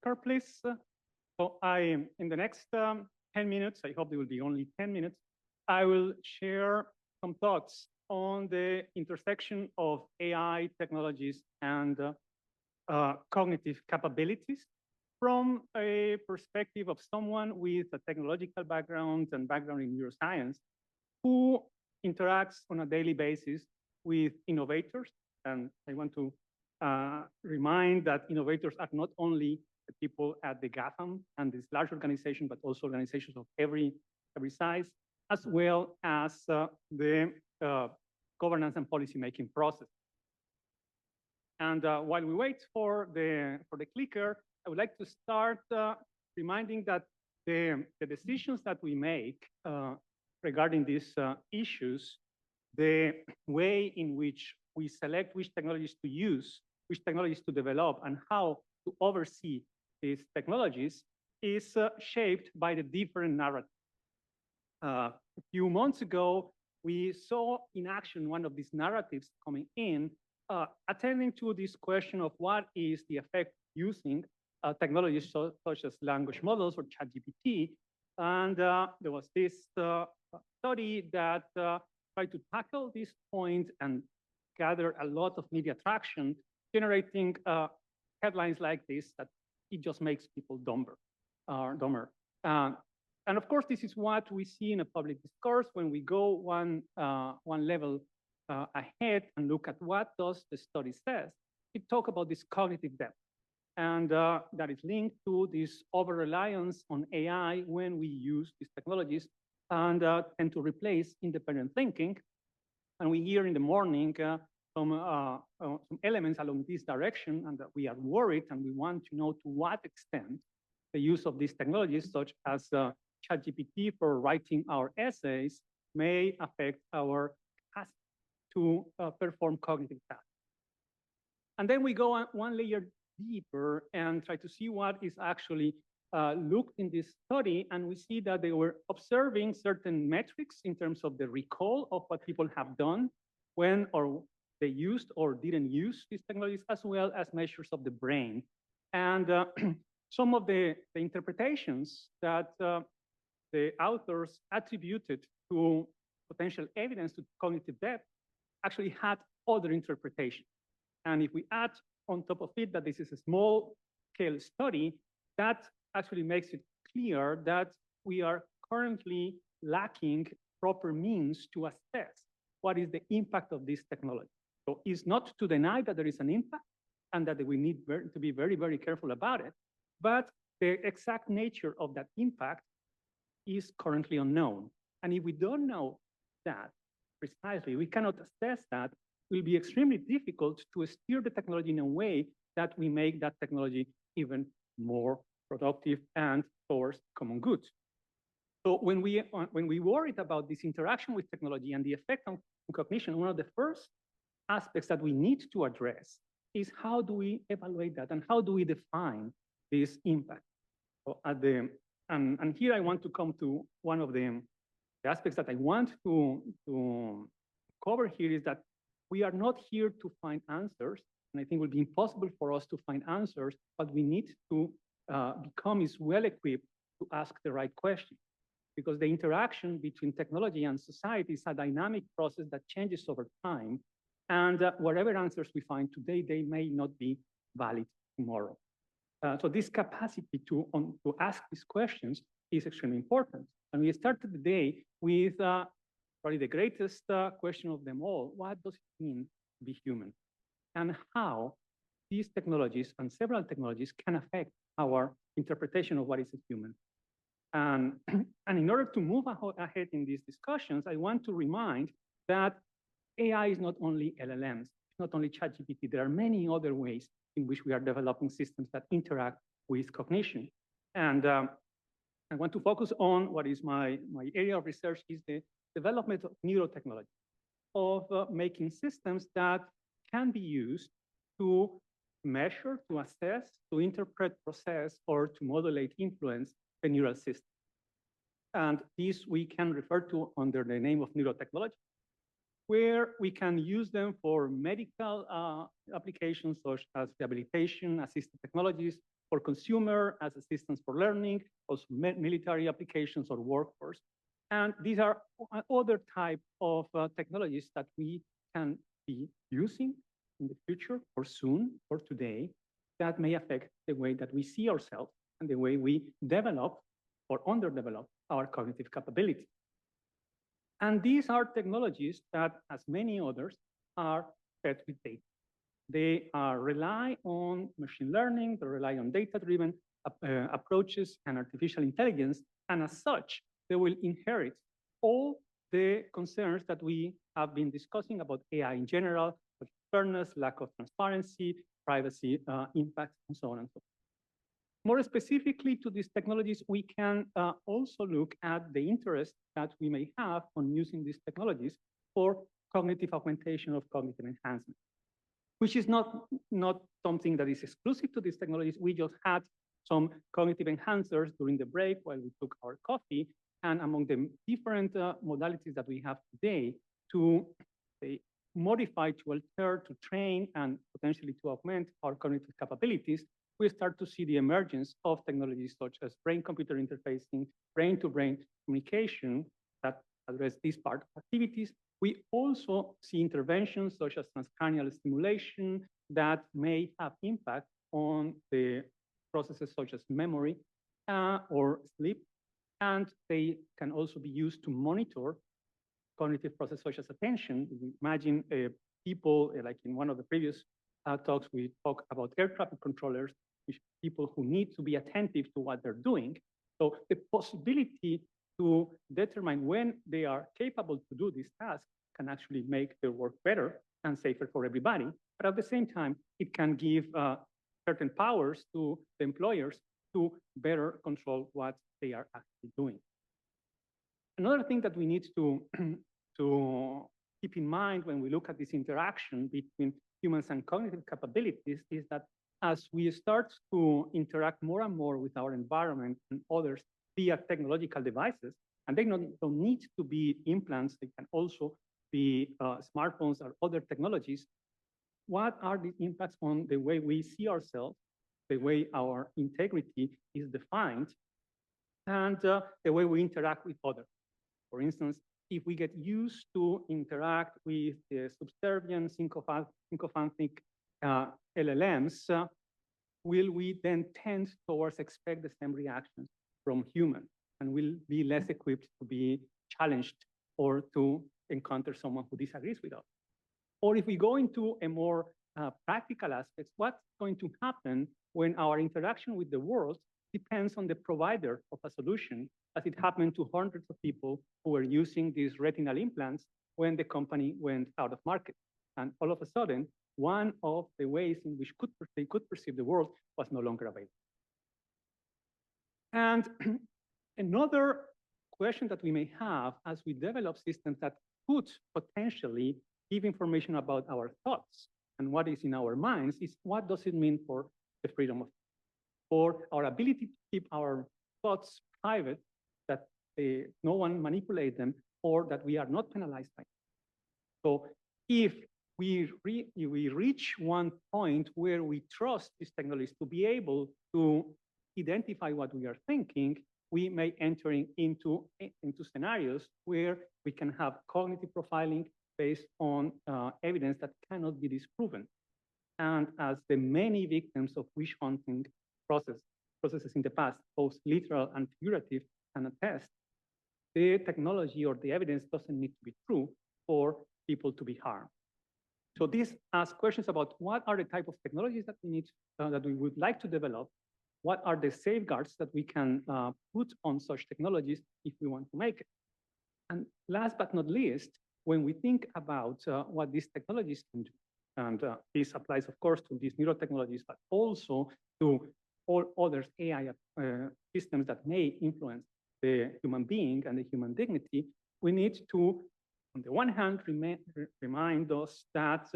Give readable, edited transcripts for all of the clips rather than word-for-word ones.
clicker, please. So in the next 10 minutes, I hope there will be only 10 minutes, I will share some thoughts on the intersection of AI technologies and cognitive capabilities from a perspective of someone with a technological background and background in neuroscience who interacts on a daily basis with innovators. And I want to remind that innovators are not only the people at the GAFAM and this large organization, but also organizations of every size, as well as the governance and policy-making process. And while we wait for the clicker, I would like to start reminding that the decisions that we make regarding these issues, the way in which we select which technologies to use, which technologies to develop, and how to oversee these technologies is shaped by the different narratives. A few months ago, we saw in action one of these narratives coming in, attending to this question of what is the effect using technologies such as language models or ChatGPT. And there was this study that tried to tackle this point and gather a lot of media traction, generating headlines like this that it just makes people dumber. And of course, this is what we see in a public discourse when we go one level ahead and look at what does the study says. It talks about this cognitive depth, and that is linked to this over-reliance on AI when we use these technologies and tend to replace independent thinking. And we hear in the morning some elements along this direction, and that we are worried and we want to know to what extent the use of these technologies, such as ChatGPT for writing our essays, may affect our capacity to perform cognitive tasks. And then we go one layer deeper and try to see what is actually looked in this study, and we see that they were observing certain metrics in terms of the recall of what people have done when or they used or didn't use these technologies, as well as measures of the brain. And some of the interpretations that the authors attributed to potential evidence to cognitive depth actually had other interpretations. And if we add on top of it that this is a small-scale study, that actually makes it clear that we are currently lacking proper means to assess what is the impact of this technology. So it's not to deny that there is an impact and that we need to be very, very careful about it, but the exact nature of that impact is currently unknown. And if we don't know that precisely, we cannot assess that, it will be extremely difficult to steer the technology in a way that we make that technology even more productive and towards common goods. So when we worried about this interaction with technology and the effect on cognition, one of the first aspects that we need to address is how do we evaluate that and how do we define this impact? So and here I want to come to one of the aspects that I want to cover here is that we are not here to find answers, and I think it will be impossible for us to find answers, but we need to become well-equipped to ask the right question, because the interaction between technology and society is a dynamic process that changes over time, and whatever answers we find today, they may not be valid tomorrow. So this capacity to ask these questions is extremely important. And we started the day with probably the greatest question of them all: what does it mean to be human? And how these technologies and several technologies can affect our interpretation of what is a human. And in order to move ahead in these discussions, I want to remind that AI is not only LLMs, it's not only ChatGPT. There are many other ways in which we are developing systems that interact with cognition. And I want to focus on what is my area of research is the development of neurotechnology, of making systems that can be used to measure, to assess, to interpret, process, or to modulate, influence the neural system. And this we can refer to under the name of neurotechnology. where we can use them for medical applications such as rehabilitation, assistive technologies, for consumer as assistance for learning, also military applications or workforce. And these are other type of technologies that we can be using in the future or soon or today that may affect the way that we see ourselves and the way we develop or underdevelop our cognitive capability. And these are technologies that, as many others, are fed with data. They rely on machine learning, they rely on data-driven approaches and artificial intelligence, and as such, they will inherit all the concerns that we have been discussing about AI in general, with fairness, lack of transparency, privacy impacts, and so on and so forth. More specifically to these technologies, we can also look at the interest that we may have on using these technologies for cognitive augmentation of cognitive enhancement, which is not something that is exclusive to these technologies. We just had some cognitive enhancers during the break while we took our coffee, and among the different modalities that we have today to modify, to alter, to train, and potentially to augment our cognitive capabilities, we start to see the emergence of technologies such as brain-computer interfacing, brain-to-brain communication that address this part of activities. We also see interventions such as transcranial stimulation that may have impact on the processes such as memory or sleep. And they can also be used to monitor cognitive processes such as attention. Imagine people, like in one of the previous talks, we talk about air traffic controllers, which people who need to be attentive to what they're doing. So the possibility to determine when they are capable to do this task can actually make their work better and safer for everybody. But at the same time, it can give certain powers to the employers to better control what they are actually doing. Another thing that we need to keep in mind when we look at this interaction between humans and cognitive capabilities is that as we start to interact more and more with our environment and others via technological devices, and they don't need to be implants, they can also be smartphones or other technologies, what are the impacts on the way we see ourselves, the way our integrity is defined, and the way we interact with others? For instance, if we get used to interact with the subservient sycophantic LLMs, will we then tend towards expect the same reactions from humans, and will be less equipped to be challenged or to encounter someone who disagrees with us? Or if we go into a more practical aspect, what's going to happen when our interaction with the world depends on the provider of a solution, as it happened to hundreds of people who were using these retinal implants when the company went out of market. And all of a sudden, one of the ways in which they could perceive the world was no longer available. And another question that we may have as we develop systems that could potentially give information about our thoughts and what is in our minds is, what does it mean for the freedom of, for our ability to keep our thoughts private, that no one manipulate them, or that we are not penalized by them? So if we reach one point where we trust these technologies to be able to identify what we are thinking, we may enter into scenarios where we can have cognitive profiling based on evidence that cannot be disproven. And as the many victims of witch hunting processes in the past, both literal and figurative, can attest, the technology or the evidence doesn't need to be true for people to be harmed. So this asks questions about what are the type of technologies that we need, that we would like to develop. What are the safeguards that we can put on such technologies if we want to make it? And last but not least, when we think about what these technologies can do, and this applies, of course, to these neurotechnologies, but also to all other AI systems that may influence the human being and the human dignity, we need to, on the one hand, remind us that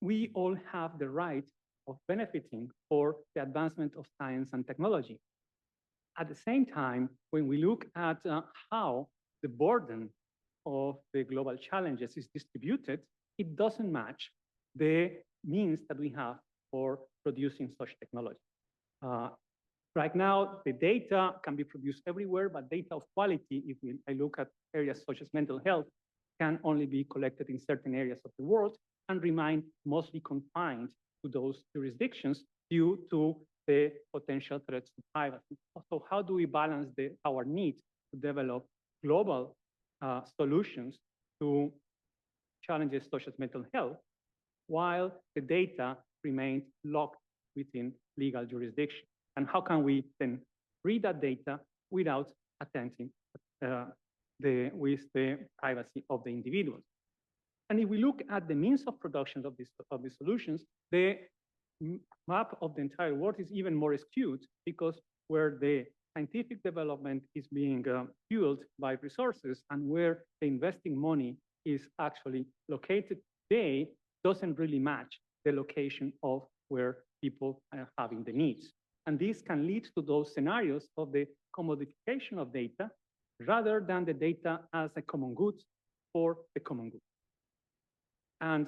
we all have the right of benefiting for the advancement of science and technology. At the same time, when we look at how the burden of the global challenges is distributed, it doesn't match the means that we have for producing such technology. Right now, the data can be produced everywhere, but data of quality, if I look at areas such as mental health, can only be collected in certain areas of the world and remain mostly confined to those jurisdictions due to the potential threats to privacy. So how do we balance our need to develop global solutions to challenges such as mental health, while the data remains locked within legal jurisdiction? And how can we then read that data without attempting with the privacy of the individuals? And if we look at the means of production of these solutions, the map of the entire world is even more skewed, because where the scientific development is being fueled by resources and where the investing money is actually located today doesn't really match the location of where people are having the needs. And this can lead to those scenarios of the commodification of data rather than the data as a common good for the common good. And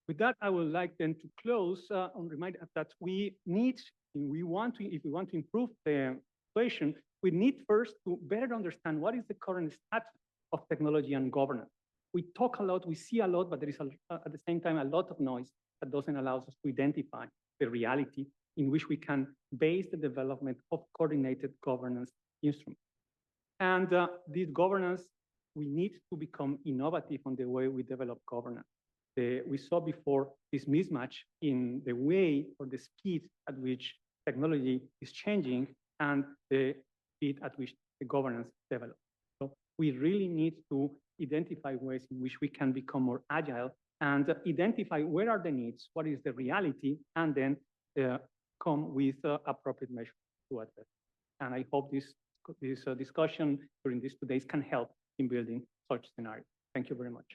with that, I would like then to close on remind that we need, if we want to improve the situation, we need first to better understand what is the current status of technology and governance. We talk a lot, we see a lot, but there is at the same time a lot of noise that doesn't allow us to identify the reality in which we can base the development of coordinated governance instruments. And this governance, we need to become innovative on the way we develop governance. We saw before this mismatch in the way or the speed at which technology is changing and the speed at which the governance develops. So we really need to identify ways in which we can become more agile and identify where are the needs, what is the reality, and then come with appropriate measures to address. And I hope this discussion during these 2 days can help in building such scenarios. Thank you very much.